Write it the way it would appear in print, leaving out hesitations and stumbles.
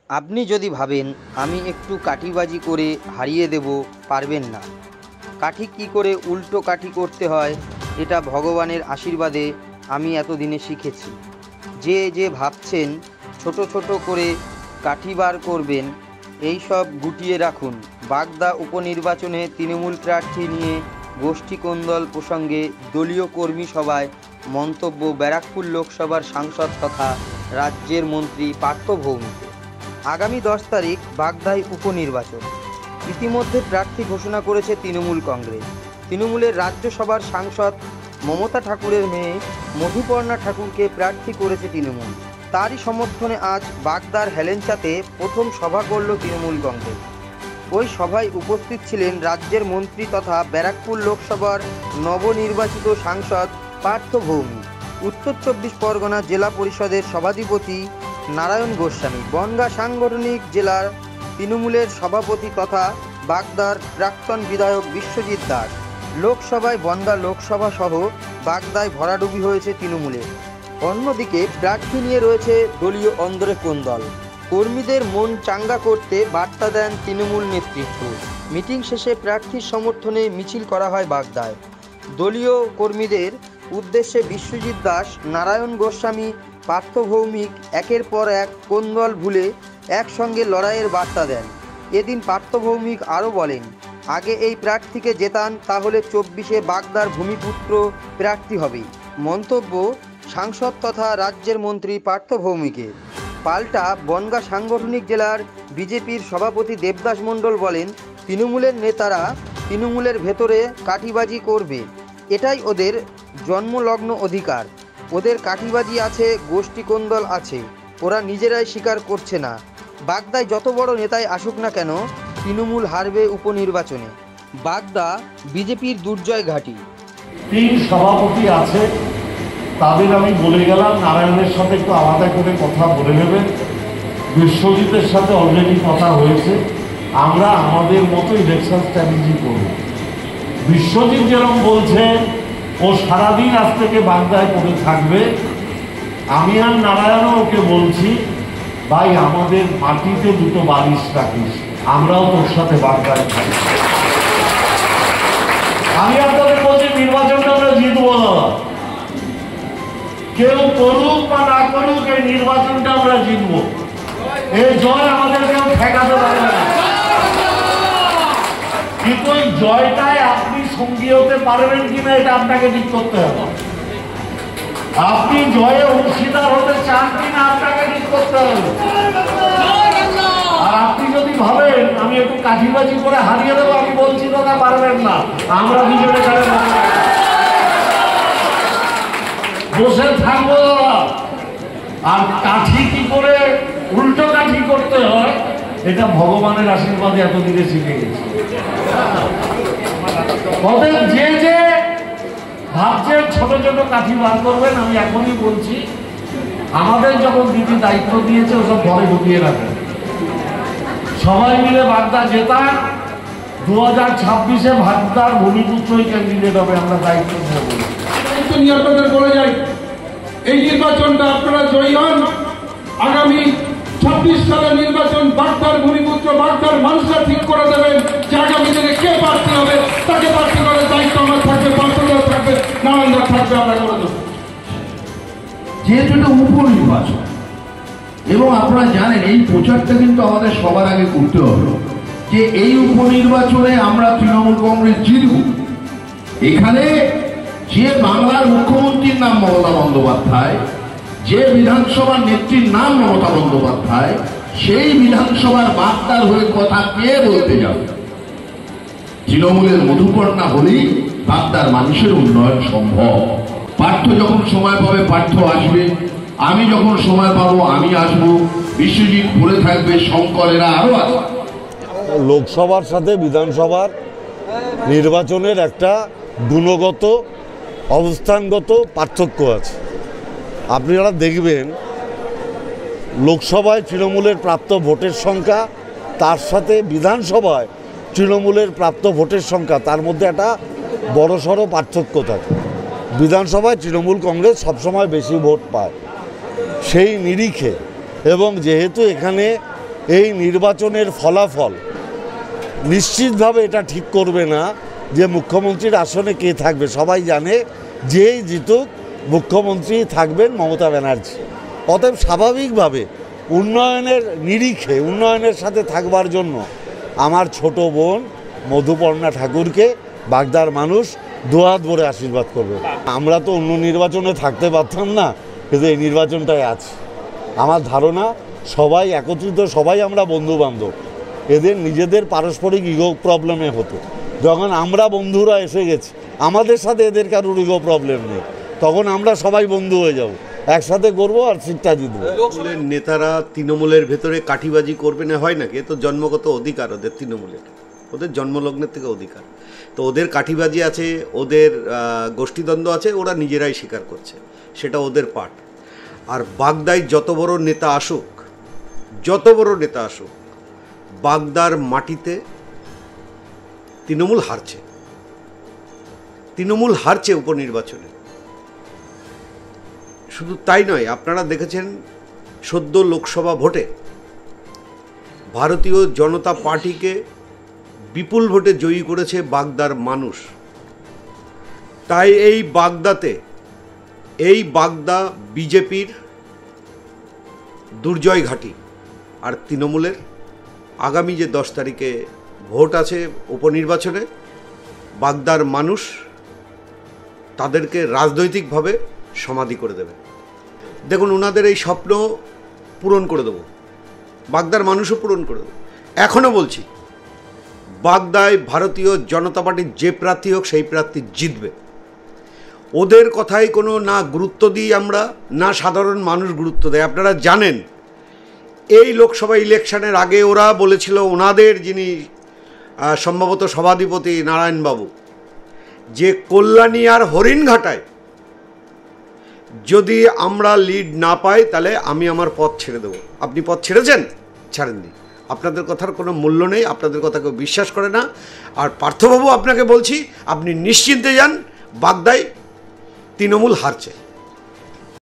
আপনি যদি ভাবেন আমি একটু কাঠিবাজি করে হারিয়ে দেব, পারবেন না। কাঠি কী করে উল্টো কাঠি করতে হয় এটা ভগবানের আশীর্বাদে আমি এতদিনে শিখেছি। যে ভাবছেন ছোট ছোট করে কাঠি বার করবেন, এই সব গুটিয়ে রাখুন। বাগদা উপনির্বাচনে তৃণমূল প্রার্থী নিয়ে গোষ্ঠী কোন্দল প্রসঙ্গে দলীয় কর্মী সভায় মন্তব্য ব্যারাকপুর লোকসভার সাংসদ তথা রাজ্যের মন্ত্রী পার্থ ভৌমিকের। আগামী 10 তারিখ বাগদায় উপনির্বাচন। ইতিমধ্যে প্রার্থী ঘোষণা করেছে তৃণমূল কংগ্রেস। তৃণমূলের রাজ্যসভার সাংসদ মমতা ঠাকুরের মেয়ে মধুপর্ণা ঠাকুরকে প্রার্থী করেছে তৃণমূল। তারই সমর্থনে আজ বাগদার হেলেঞ্চাতে প্রথম সভা করল তৃণমূল কংগ্রেস। ওই সভায় উপস্থিত ছিলেন রাজ্যের মন্ত্রী তথা ব্যারাকপুর লোকসভার নবনির্বাচিত সাংসদ পার্থ ভৌমিক, উত্তর 24 পরগনা জেলা পরিষদের সভাধিপতি নারায়ণ গোস্বামী, বনগাঁ সাংগঠনিক জেলার তৃণমূলের সভাপতি তথা বাগদার প্রাক্তন বিধায়ক বিশ্বজিৎ দাস। লোকসভায় বনগাঁ লোকসভা সহ বাগদায় ভরাডুবি হয়েছে তৃণমূলের। অন্যদিকে প্রার্থী নিয়ে রয়েছে দলীয় অন্দরে কোন্দল। কর্মীদের মন চাঙ্গা করতে বার্তা দেন তৃণমূল নেতৃত্ব। মিটিং শেষে প্রার্থীর সমর্থনে মিছিল করা হয় বাগদায়। দলীয় কর্মীদের উদ্দেশ্যে বিশ্বজিৎ দাস, নারায়ণ গোস্বামী, পার্থ ভৌমিক একের পর এক কোন্দল ভুলে একসঙ্গে লড়াইয়ের বার্তা দেন। এদিন পার্থ ভৌমিক আরও বলেন, আগে এই প্রার্থীকে জেতান, তাহলে 24-এ বাগদার ভূমিপুত্র প্রার্থী হবে। মন্তব্য সাংসদ তথা রাজ্যের মন্ত্রী পার্থ ভৌমিকের। পাল্টা বনগাঁ সাংগঠনিক জেলার বিজেপির সভাপতি দেবদাস মণ্ডল বলেন, তৃণমূলের নেতারা তৃণমূলের ভেতরে কাঠিবাজি করবে, এটাই ওদের জন্মলগ্ন অধিকার। ওদের কাঠিবাজি আছে, গোষ্ঠী কোন্দল আছে, ওরা নিজেরাই স্বীকার করছে না। বাগদায় যত বড় নেতাই আসুক না কেন, তৃণমূল হারবে উপনির্বাচনে। বাগদা বিজেপির দুর্জয় ঘাঁটি। 3 সভাপতি আছে, তাদের আমি বলে গেলাম নারায়ণের সাথে একটু আলাদা করে কথা বলে নেবেন। বিশ্বজিতের সাথে অলরেডি কথা হয়েছে, আমরা আমাদের মতো ইলেকশন স্ট্র্যাটেজি করব। বিশ্বজিৎ যেরকম বলছে ও সারাদিন আজ থেকে বাগদায় পড়ে থাকবে, আমি আর নারায়ণও ওকে বলছি, ভাই আমাদের মাটিতে দুটো বালিশ রাখিস, আমরাও তোর সাথে বাগদায় থাকি। আমি আপনাদের বলছি নির্বাচনটা আমরা জিতবো না, কেউ করুক বা না করুক এই নির্বাচনটা আমরা জিতবো। এই জয় আমাদের কেউ ঠেকাতে পারবে না, কিন্তু ওই জয়টায় আপনি সঙ্গী হতে পারবেন কিনা এটা আপনাকে ঠিক করতে হবে। আপনি জয়ে অংশীদার হতে চান কিনা আপনাকে ঠিক করতে হবে। আর আপনি যদি ভাবেন আমি একটু কাঠিবাজি করে হারিয়ে দেবো, আমি বলছি না, পারবেন না। আমরা দুজনে বসে থাকবো, আর কাঠি কি করে উল্টো কাঠি করতে হয় এটা ভগবানের আশীর্বাদে এতদিনে শিখে গেছি। অতএব যে ভাবছেন ছোট ছোট কাঠি বার করবেন, আমি এখনই বলছি আমাদের যখন দিদি দায়িত্ব দিয়েছে ওসব ঘরে ঢুকিয়ে রাখেন। সবাই মিলে বাগদা জেতান, 2026-এ বাগদার ভূমিপুত্রই ক্যান্ডিডেট হবে। আমরা দায়িত্ব নিয়ে আপনাদের বলে যাই, এই নির্বাচনটা আপনারা জয়ী হন। আগামী 26 সালের নির্বাচন বাগদার ভূমিপুত্র বাগদার মানুষরা ঠিক করে দেবেন যে আগামী দিনে কে প্রার্থী হবে, তাকে প্রার্থী করার দায়িত্ব আমার থাকবে, পার্থদার থাকবে, নারায়ণদার থাকবে, আমরা করে দেবো। যেহেতু এটা উপনির্বাচন এবং আপনারা জানেন এই প্রচারটা কিন্তু আমাদের সবার আগে করতে হবে যে এই উপনির্বাচনে আমরা তৃণমূল কংগ্রেস জিতব। এখানে যে বাংলার মুখ্যমন্ত্রীর নাম মমতা বন্দ্যোপাধ্যায়, যে বিধানসভার নেত্রীর নাম মমতা বন্দ্যোপাধ্যায়, সেই বিধানসভার বার্তার হয়ে কথা কে বলতে যাবে? তৃণমূলের মধুপর্ণা হলেই বাগদার মানুষের উন্নয়ন সম্ভব। পার্থ যখন সময় পাবে পার্থ আসবে, আমি যখন সময় পাবো আমি আসবো, বিশ্বজিৎ পড়ে থাকবে, শঙ্করেরা আরো আসবে। লোকসভার সাথে বিধানসভার নির্বাচনের একটা গুণগত অবস্থানগত পার্থক্য আছে। আপনারা দেখবেন লোকসভায় তৃণমূলের প্রাপ্ত ভোটের সংখ্যা, তার সাথে বিধানসভায় তৃণমূলের প্রাপ্ত ভোটের সংখ্যা, তার মধ্যে একটা বড়সড় পার্থক্য থাকে। বিধানসভায় তৃণমূল কংগ্রেস সবসময় বেশি ভোট পায়। সেই নিরিখে এবং যেহেতু এখানে এই নির্বাচনের ফলাফল নিশ্চিতভাবে এটা ঠিক করবে না যে মুখ্যমন্ত্রীর আসনে কে থাকবে। সবাই জানে যেই জিতুক মুখ্যমন্ত্রী থাকবেন মমতা ব্যানার্জি। অতএব স্বাভাবিকভাবে উন্নয়নের নিরিখে উন্নয়নের সাথে থাকবার জন্য আমার ছোট বোন মধুপর্ণা ঠাকুরকে বাগদার মানুষ দুহাত ভরে আশীর্বাদ করবে। আমরা তো অন্য নির্বাচনে থাকতে পারতাম না, কিন্তু এই নির্বাচনটাই আছে। আমার ধারণা সবাই একত্রিত, সবাই আমরা বন্ধু বান্ধব। এদের নিজেদের পারস্পরিক ইগো প্রবলেমে হতো, যখন আমরা বন্ধুরা এসে গেছি আমাদের সাথে এদের কারোর ইগো প্রবলেম নেই, তখন আমরা সবাই বন্ধু হয়ে যাব, একসাথে করবো আর সিটটা জিতবো। তৃণমূলের নেতারা তৃণমূলের ভেতরে কাঠিবাজি করবে না হয় নাকি? এ তো জন্মগত অধিকার ওদের, তৃণমূলের ওদের জন্মলগ্নের থেকে অধিকার। তো ওদের কাঠিবাজি আছে, ওদের গোষ্ঠীদ্বন্দ্ব আছে, ওরা নিজেরাই স্বীকার করছে, সেটা ওদের পাঠ। আর বাগদায় যত বড় নেতা আসুক, যত বড় নেতা আসুক, বাগদার মাটিতে তৃণমূল হারছে, তৃণমূল হারছে উপনির্বাচনে। শুধু তাই নয়, আপনারা দেখেছেন সদ্য লোকসভা ভোটে ভারতীয় জনতা পার্টিকে বিপুল ভোটে জয়ী করেছে বাগদার মানুষ। তাই এই বাগদা বিজেপির দুর্জয় ঘাঁটি। আর তৃণমূলের আগামী যে 10 তারিখে ভোট আছে উপনির্বাচনে, বাগদার মানুষ তাদেরকে রাজনৈতিকভাবে সমাধি করে দেবে। দেখুন, ওনাদের এই স্বপ্ন পূরণ করে দেবো, বাগদার মানুষও পূরণ করে দেবো। এখনও বলছি, বাগদায় ভারতীয় জনতা পার্টির যে প্রার্থী হোক সেই প্রার্থী জিতবে। ওদের কথায় কোনো না গুরুত্ব দিই আমরা, না সাধারণ মানুষ গুরুত্ব দেয়। আপনারা জানেন এই লোকসভা ইলেকশনের আগে ওরা বলেছিল, ওনাদের যিনি সম্ভবত সভাধিপতি নারায়ণবাবু, যে কল্যাণী আর হরিণঘাটায় যদি আমরা লিড না পাই তাহলে আমি আমার পথ ছেড়ে দেবো। আপনি পথ ছেড়েছেন? ছাড়েননি। আপনাদের কথার কোনো মূল্য নেই, আপনাদের কথা কেউ বিশ্বাস করে না। আর পার্থবাবু, আপনাকে বলছি, আপনি নিশ্চিন্তে যান, বাগদায় তৃণমূল হারছে।